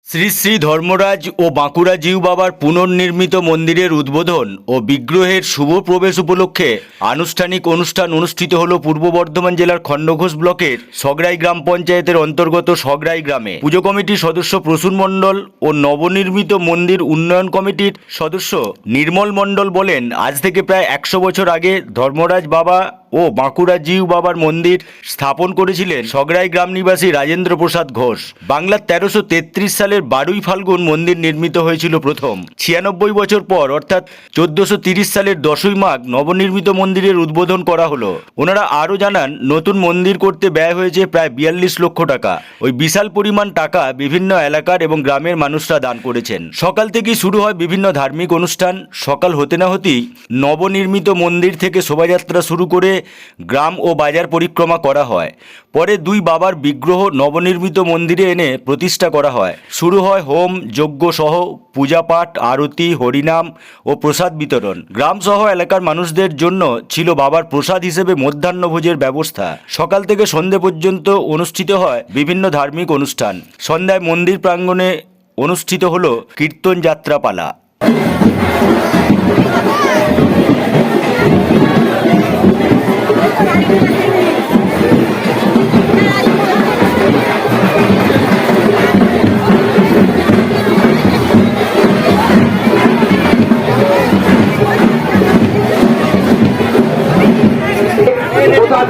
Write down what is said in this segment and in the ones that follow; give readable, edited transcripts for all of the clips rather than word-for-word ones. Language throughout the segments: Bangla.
শ্রী শ্রী ধর্মরাজ ও বাঁকুড়া জিউ বাবার পুনর্নির্মিত মন্দিরের উদ্বোধন ও বিগ্রহের শুভ প্রবেশ উপলক্ষে আনুষ্ঠানিক অনুষ্ঠান অনুষ্ঠিত হল পূর্ব বর্ধমান জেলার খণ্ডঘোষ ব্লকের সগড়াই গ্রাম পঞ্চায়েতের অন্তর্গত সগড়াই গ্রামে। পুজো কমিটির সদস্য প্রসূন মণ্ডল ও নবনির্মিত মন্দির উন্নয়ন কমিটির সদস্য নির্মল মণ্ডল বলেন, আজ থেকে প্রায় 100 বছর আগে ধর্মরাজ বাবা ও বাঁকুড়া জিউ বাবার মন্দির স্থাপন করেছিলেন সগড়াই গ্রাম নিবাসী রাজেন্দ্র প্রসাদ ঘোষ। বাংলার 1333 সালের 12ই ফাল্গুন মন্দির নির্মিত হয়েছিল প্রথম। 96 বছর পর অর্থাৎ 1430 সালের 10ই মাঘ নবনির্মিত মন্দিরের উদ্বোধন করা হলো। ওনারা আরও জানান, নতুন মন্দির করতে ব্যয় হয়েছে প্রায় 42 লক্ষ টাকা। ওই বিশাল পরিমাণ টাকা বিভিন্ন এলাকার এবং গ্রামের মানুষরা দান করেছেন। সকাল থেকেই শুরু হয় বিভিন্ন ধার্মিক অনুষ্ঠান। সকাল হতে না হতেই নবনির্মিত মন্দির থেকে শোভাযাত্রা শুরু করে গ্রাম ও বাজার পরিক্রমা করা হয়। পরে দুই বাবার বিগ্রহ নবনির্মিত মন্দিরে এনে প্রতিষ্ঠা করা হয়। শুরু হয় হোম যজ্ঞ সহ পূজাপাঠ, আরতি, হরিনাম ও প্রসাদ বিতরণ। গ্রাম সহ এলাকার মানুষদের জন্য ছিল বাবার প্রসাদ হিসেবে মধ্যাহ্নভোজের ব্যবস্থা। সকাল থেকে সন্ধে পর্যন্ত অনুষ্ঠিত হয় বিভিন্ন ধার্মিক অনুষ্ঠান। সন্ধ্যায় মন্দির প্রাঙ্গণে অনুষ্ঠিত হল কীর্তন যাত্রা পালা।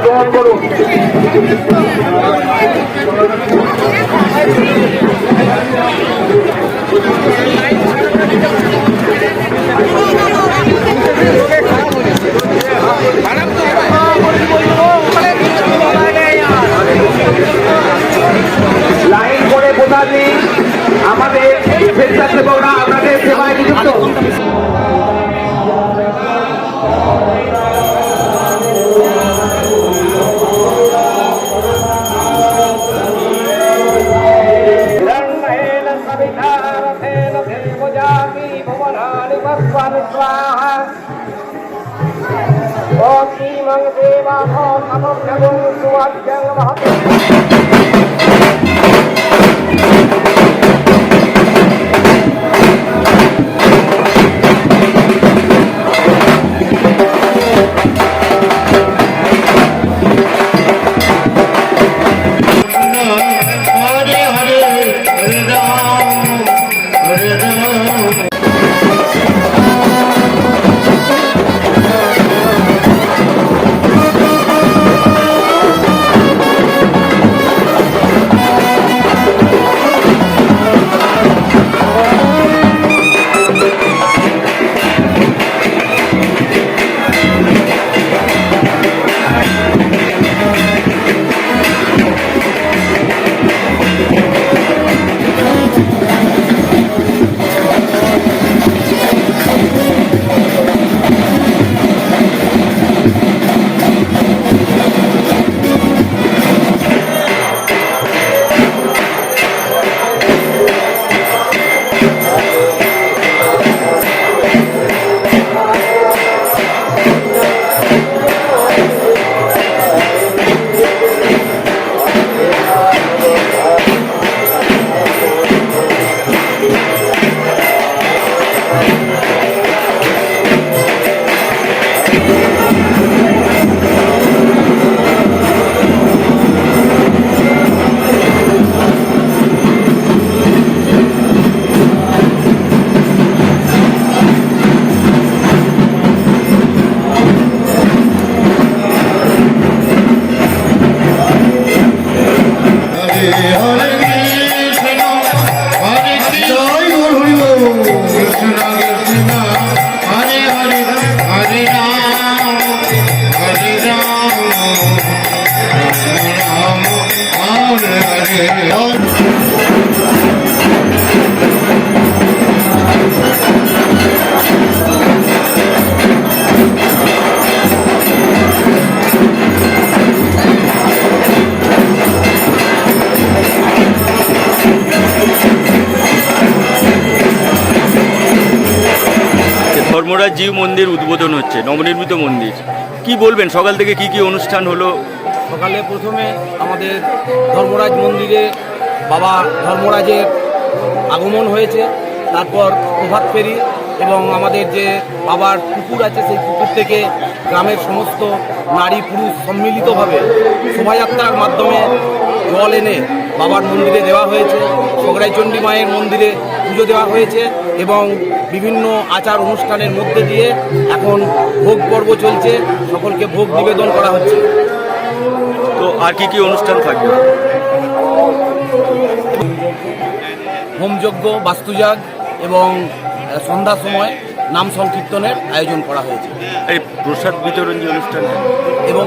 গ্রহণ করুন। লাইন করে প্রসাদ নিন। আমাদের স্বেচ্ছাসেবকরা আপনাদের সেবায় নিযুক্ত। ধর্মরাজ জিউ মন্দির উদ্বোধন হচ্ছে, নবনির্মিত মন্দির। কি বলবেন, সকাল থেকে কি কি অনুষ্ঠান হলো? সকালে প্রথমে আমাদের ধর্মরাজ মন্দিরে বাবা ধর্মরাজের আগমন হয়েছে, তারপর প্রভাত ফেরি এবং আমাদের যে বাবার পুকুর আছে সেই পুকুর থেকে গ্রামের সমস্ত নারী পুরুষ সম্মিলিতভাবে শোভাযাত্রার মাধ্যমে জল এনে বাবার মন্দিরে দেওয়া হয়েছে। সগড়াই চণ্ডী মায়ের মন্দিরে পুজো দেওয়া হয়েছে এবং বিভিন্ন আচার অনুষ্ঠানের মধ্যে দিয়ে এখন ভোগ পর্ব চলছে, সকলকে ভোগ নিবেদন করা হচ্ছে। তো আর কি কি অনুষ্ঠান থাকবে? হোমযজ্ঞ, বাস্তুযাগ এবং সন্ধ্যার সময় নাম সংকীর্তনের আয়োজন করা হয়েছে এই প্রসাদ বিতরণ যে অনুষ্ঠান, এবং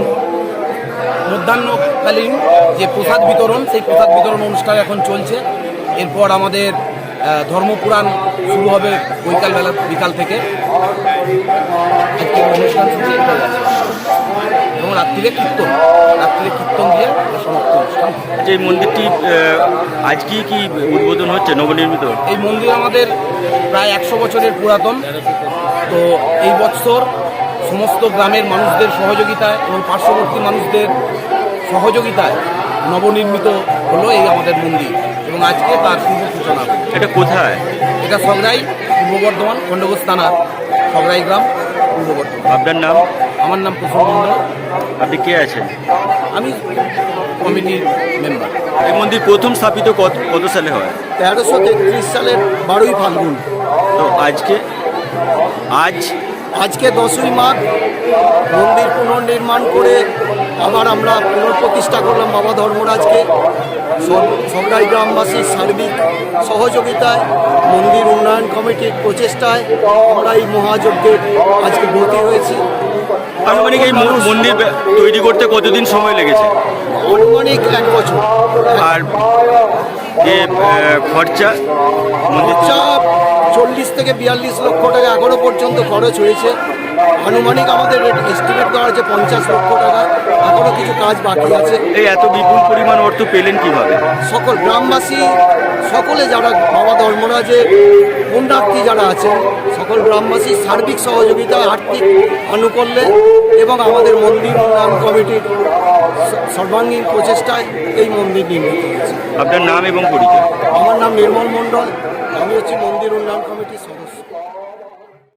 মধ্যাহ্নকালীন যে প্রসাদ বিতরণ সেই প্রসাদ বিতরণ অনুষ্ঠান এখন চলছে। এরপর আমাদের ধর্মপুরাণ শুরু হবে বিকাল থেকে। আজকের অনুষ্ঠান সূচি হয়ে গেছে এবং রাত্রিরে কীর্তন দিয়ে সমাপ্ত অনুষ্ঠান। যে মন্দিরটি আজকে কি উদ্বোধন হচ্ছে, নবনির্মিত? এই মন্দির আমাদের প্রায় 100 বছরের পুরাতন। তো এই বছর সমস্ত গ্রামের মানুষদের সহযোগিতায় এবং পার্শ্ববর্তী মানুষদের সহযোগিতায় নবনির্মিত হলো এই আমাদের মন্দির এবং আজকে তার শুভ সূচনা। এটা কোথায়? এটা সগড়াই, পূর্ব বর্ধমান, খণ্ডঘোষ থানার সগড়াই গ্রাম, পূর্ব বর্ধমান। আপনার নাম? আমার নাম প্রসন্ন মণ্ডল। আপনি কে আছেন? আমি কমিটির মেম্বার। এই মন্দির প্রথম স্থাপিত কত সালে হয়? 1333 সালের 12ই ফাল্গুন। তো আজকে আজকে 10ই মাঘ মন্দির পুনর্নির্মাণ করে আবার আমরা পুনঃপ্রতিষ্ঠা করলাম বাবা ধর্মরাজকে। সগড়াই গ্রামবাসীর সার্বিক সহযোগিতায়, মন্দির উন্নয়ন কমিটির প্রচেষ্টায় আমরা এই মহাযজ্ঞে আজকে ব্রতী হয়েছি। আনুমানিক এই মন্দির তৈরি করতে কতদিন সময় লেগেছে? আনুমানিক 1 বছর। আর যে খরচা, মন্দির খরচা 40 থেকে 42 লক্ষ টাকা এখনো পর্যন্ত খরচ হয়েছে। আনুমানিক আমাদের এস্টিমেট দেওয়া হচ্ছে 50 লক্ষ টাকা। এখনো কিছু কাজ বাকি আছে। এই এত বিপুল পরিমাণ অর্থ পেলেন কিভাবে? সকল গ্রামবাসী, সকলে যারা বাবা ধর্মরাজের পুণ্যার্থী যারা আছেন, সকল গ্রামবাসীর সার্বিক সহযোগিতা, আর্থিক আনুকূল্যে এবং আমাদের মন্দির উন্নয়ন কমিটির সর্বাঙ্গীন প্রচেষ্টায় এই মন্দির নির্মিত হয়েছে। আপনার নাম এবং পরিচয়? আমার নাম নির্মল মণ্ডল, আমি হচ্ছি মন্দির উন্নয়ন কমিটির সদস্য।